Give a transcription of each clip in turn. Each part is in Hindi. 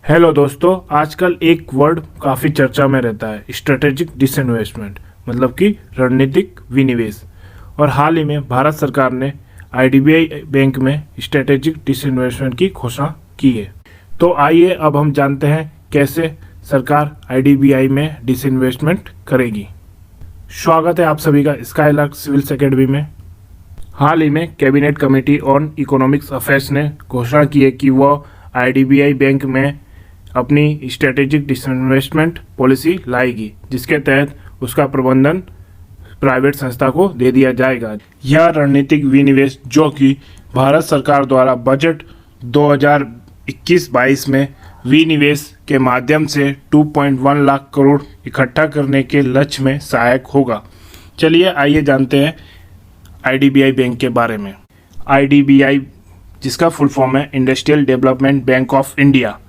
हेलो दोस्तों, आजकल एक वर्ड काफ़ी चर्चा में रहता है, स्ट्रेटेजिक डिसइन्वेस्टमेंट, मतलब कि रणनीतिक विनिवेश। और हाल ही में भारत सरकार ने आईडीबीआई बैंक में स्ट्रेटेजिक डिसइन्वेस्टमेंट की घोषणा की है। तो आइए अब हम जानते हैं कैसे सरकार आईडीबीआई में डिसइन्वेस्टमेंट करेगी। स्वागत है आप सभी का स्काईलार्क सिविल एकेडमी में। हाल ही में cabinet committee on economics affairs ने घोषणा की है कि वह आईडीबीआई बैंक में अपनी स्ट्रेटेजिक डिसइन्वेस्टमेंट पॉलिसी लाएगी, जिसके तहत उसका प्रबंधन प्राइवेट संस्था को दे दिया जाएगा। यह रणनीतिक विनिवेश जो कि भारत सरकार द्वारा बजट 2021-22 में विनिवेश के माध्यम से 2.1 लाख करोड़ इकट्ठा करने के लक्ष्य में सहायक होगा। चलिए आइए जानते हैं आईडीबीआई बैंक के बारे में। आईडीबीआई, जिसका फुल फॉर्म है industrial development bank of India,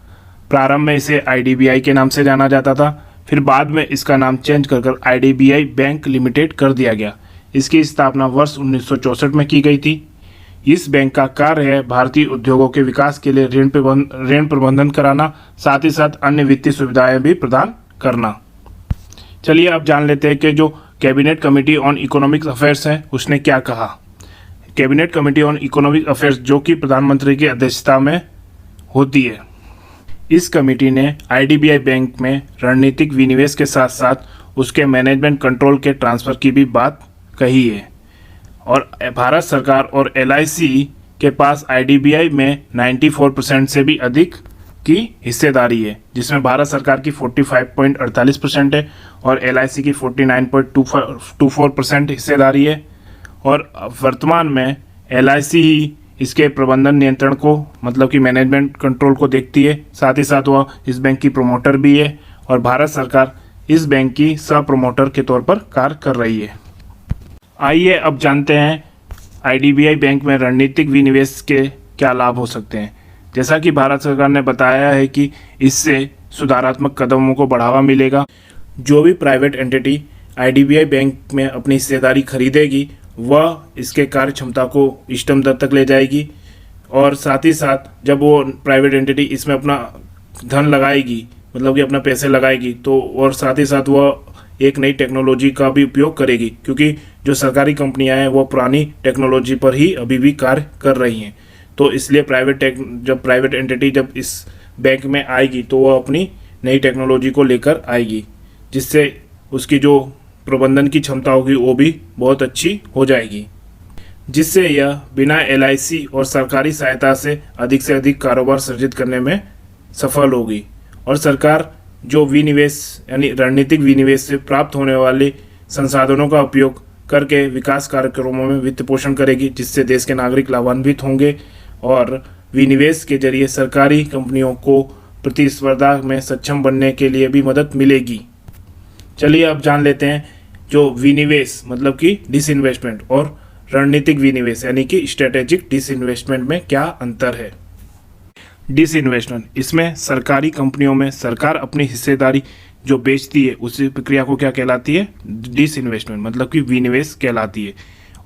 प्रारंभ में इसे आईडीबीआई के नाम से जाना जाता था, फिर बाद में इसका नाम चेंज कर आईडीबीआई बैंक लिमिटेड कर दिया गया। इसकी स्थापना वर्ष 1964 में की गई थी। इस बैंक का कार्य है भारतीय उद्योगों के विकास के लिए ऋण प्रबंधन कराना, साथ ही साथ अन्य वित्तीय सुविधाएं भी प्रदान करना। चलिए अब जान लेते हैं कि जो cabinet committee on economic affairs है उसने क्या कहा। Cabinet committee on economic affairs, जो कि प्रधानमंत्री की अध्यक्षता में होती है, इस कमेटी ने आईडीबीआई बैंक में रणनीतिक विनिवेश के साथ साथ उसके मैनेजमेंट कंट्रोल के ट्रांसफ़र की भी बात कही है। और भारत सरकार और एलआईसी के पास आईडीबीआई में 94% से भी अधिक की हिस्सेदारी है, जिसमें भारत सरकार की 45.48% है और एलआईसी की 49.24% हिस्सेदारी है। और वर्तमान में एलआईसी ही इसके प्रबंधन नियंत्रण को, मतलब कि मैनेजमेंट कंट्रोल को देखती है। साथ ही साथ वह इस बैंक की प्रमोटर भी है और भारत सरकार इस बैंक की सह प्रमोटर के तौर पर कार्य कर रही है। आइए अब जानते हैं आईडीबीआई बैंक में रणनीतिक विनिवेश के क्या लाभ हो सकते हैं। जैसा कि भारत सरकार ने बताया है कि इससे सुधारात्मक कदमों को बढ़ावा मिलेगा। जो भी प्राइवेट एंटिटी आईडीबीआई बैंक में अपनी हिस्सेदारी खरीदेगी वह इसके कार्य क्षमता को इष्टतम दर तक ले जाएगी। और साथ ही साथ जब वो प्राइवेट एंटिटी इसमें अपना धन लगाएगी, मतलब कि अपना पैसे लगाएगी, तो और साथ ही साथ वह एक नई टेक्नोलॉजी का भी उपयोग करेगी, क्योंकि जो सरकारी कंपनियां हैं वो पुरानी टेक्नोलॉजी पर ही अभी भी कार्य कर रही हैं। तो इसलिए जब प्राइवेट एंटिटी जब इस बैंक में आएगी तो वह अपनी नई टेक्नोलॉजी को लेकर आएगी, जिससे उसकी जो प्रबंधन की क्षमता होगी वो भी बहुत अच्छी हो जाएगी, जिससे यह बिना एलआईसी और सरकारी सहायता से अधिक कारोबार सृजित करने में सफल होगी। और सरकार जो विनिवेश यानी रणनीतिक विनिवेश से प्राप्त होने वाले संसाधनों का उपयोग करके विकास कार्यक्रमों में वित्त पोषण करेगी, जिससे देश के नागरिक लाभान्वित होंगे और विनिवेश के जरिए सरकारी कंपनियों को प्रतिस्पर्धा में सक्षम बनने के लिए भी मदद मिलेगी। चलिए अब जान लेते हैं जो विनिवेश, मतलब कि डिसइन्वेस्टमेंट, और रणनीतिक विनिवेश यानी कि स्ट्रेटेजिक डिसइन्वेस्टमेंट में क्या अंतर है। डिसइन्वेस्टमेंट, इसमें सरकारी कंपनियों में सरकार अपनी हिस्सेदारी जो बेचती है उसी प्रक्रिया को क्या कहलाती है, डिसइन्वेस्टमेंट, मतलब कि विनिवेश कहलाती है।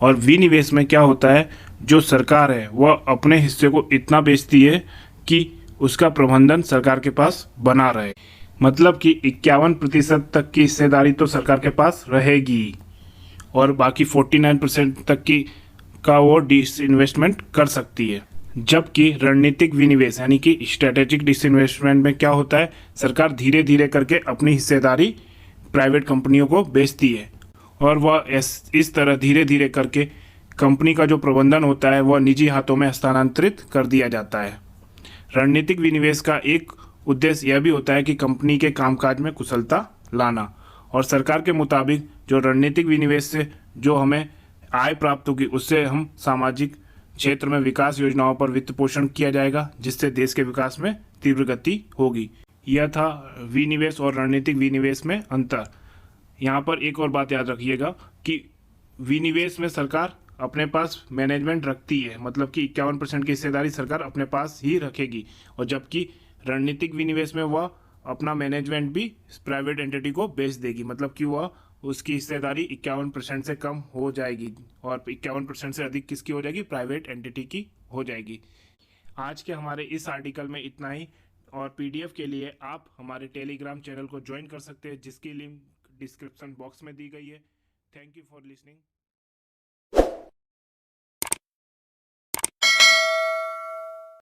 और विनिवेश में क्या होता है, जो सरकार है वह अपने हिस्से को इतना बेचती है कि उसका प्रबंधन सरकार के पास बना रहे, मतलब कि 51% तक की हिस्सेदारी तो सरकार के पास रहेगी और बाकी 49% तक की का वो डिसइन्वेस्टमेंट कर सकती है। जबकि रणनीतिक विनिवेश यानी कि स्ट्रेटेजिक डिसइन्वेस्टमेंट में क्या होता है, सरकार धीरे धीरे करके अपनी हिस्सेदारी प्राइवेट कंपनियों को बेचती है और वह इस तरह धीरे धीरे करके कंपनी का जो प्रबंधन होता है वह निजी हाथों में हस्तांतरित कर दिया जाता है। रणनीतिक विनिवेश का एक उद्देश्य यह भी होता है कि कंपनी के कामकाज में कुशलता लाना। और सरकार के मुताबिक जो रणनीतिक विनिवेश से जो हमें आय प्राप्त होगी उससे हम सामाजिक क्षेत्र में विकास योजनाओं पर वित्त पोषण किया जाएगा, जिससे देश के विकास में तीव्र गति होगी। यह था विनिवेश और रणनीतिक विनिवेश में अंतर। यहाँ पर एक और बात याद रखिएगा कि विनिवेश में सरकार अपने पास मैनेजमेंट रखती है, मतलब कि 51% की हिस्सेदारी सरकार अपने पास ही रखेगी, और जबकि रणनीतिक विनिवेश में वह अपना मैनेजमेंट भी प्राइवेट एंटिटी को बेच देगी, मतलब कि वह उसकी हिस्सेदारी 51% से कम हो जाएगी और 51% से अधिक किसकी हो जाएगी, प्राइवेट एंटिटी की हो जाएगी। आज के हमारे इस आर्टिकल में इतना ही। और पीडीएफ के लिए आप हमारे टेलीग्राम चैनल को ज्वाइन कर सकते हैं, जिसकी लिंक डिस्क्रिप्शन बॉक्स में दी गई है। Thank you for listening.